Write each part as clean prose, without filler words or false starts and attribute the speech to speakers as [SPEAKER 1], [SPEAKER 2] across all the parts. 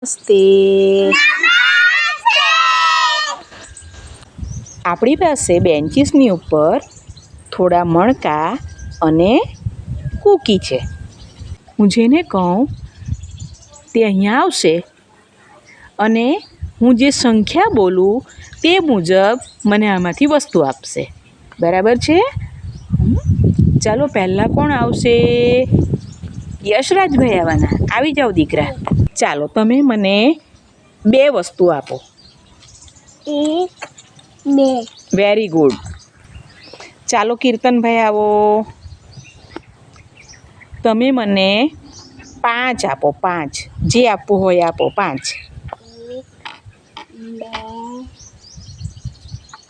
[SPEAKER 1] નમસ્તે. આપણી પાસે બેન્ચીસની ઉપર થોડા મણકા અને કૂકી છે. હું જેને કહું તે અહીંયા આવશે અને હું જે સંખ્યા બોલું તે મુજબ મને આમાંથી વસ્તુ આપશે. બરાબર છે? ચાલો પહેલાં કોણ આવશે? યશરાજભાઈ આવવાના. આવી જાઓ દીકરા. ચાલો તમે મને 2 વસ્તુ આપો.
[SPEAKER 2] 1 2.
[SPEAKER 1] Very good. ચાલો કીર્તનભાઈ આવો. તમે મને 5 આપો. 5 જે આપવું હોય આપો. 5
[SPEAKER 2] 1 2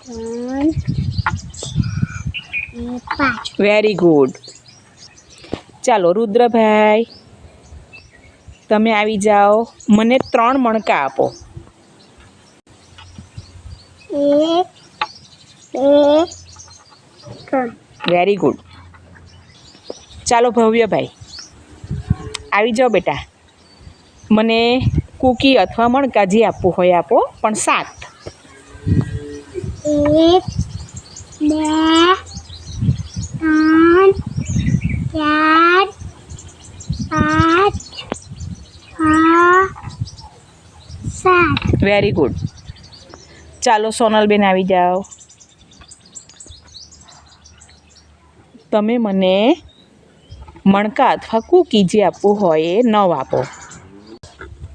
[SPEAKER 2] 3 5.
[SPEAKER 1] Very good. ચાલો રુદ્રભાઈ તમે આવી જાઓ. મને 3 મણકા આપો.
[SPEAKER 2] 1 2 3.
[SPEAKER 1] Very good. ચાલો ભવ્યભાઈ આવી જાઓ બેટા. મને કૂકી અથવા મણકા જે આપવું હોય આપો, પણ 7.
[SPEAKER 2] 1 2 3 4 5 6 7.
[SPEAKER 1] Very good. ચાલો સોનલબેન આવી જાઓ. તમે મને મણકા અથવા કૂકી જે આપવું હોય એ 9 આપો.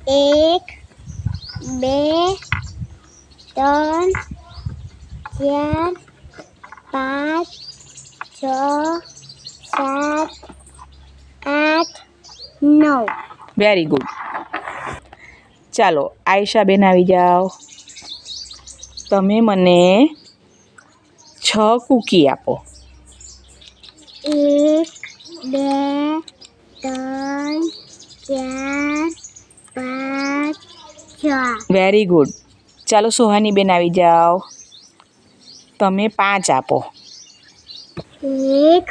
[SPEAKER 2] 1 2 3 4 5 6 7 8 9.
[SPEAKER 1] Very good. ચાલો આયશાબેન આવી જાઓ. તમે મને 6 કૂકી આપો.
[SPEAKER 2] 1 2 3 4 5 6.
[SPEAKER 1] Very good. ચાલો સોહાનીબેન આવી જાઓ. તમે 5 આપો.
[SPEAKER 2] 1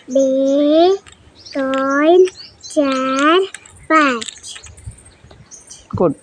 [SPEAKER 2] 2 3 4 5.
[SPEAKER 1] ગુડ.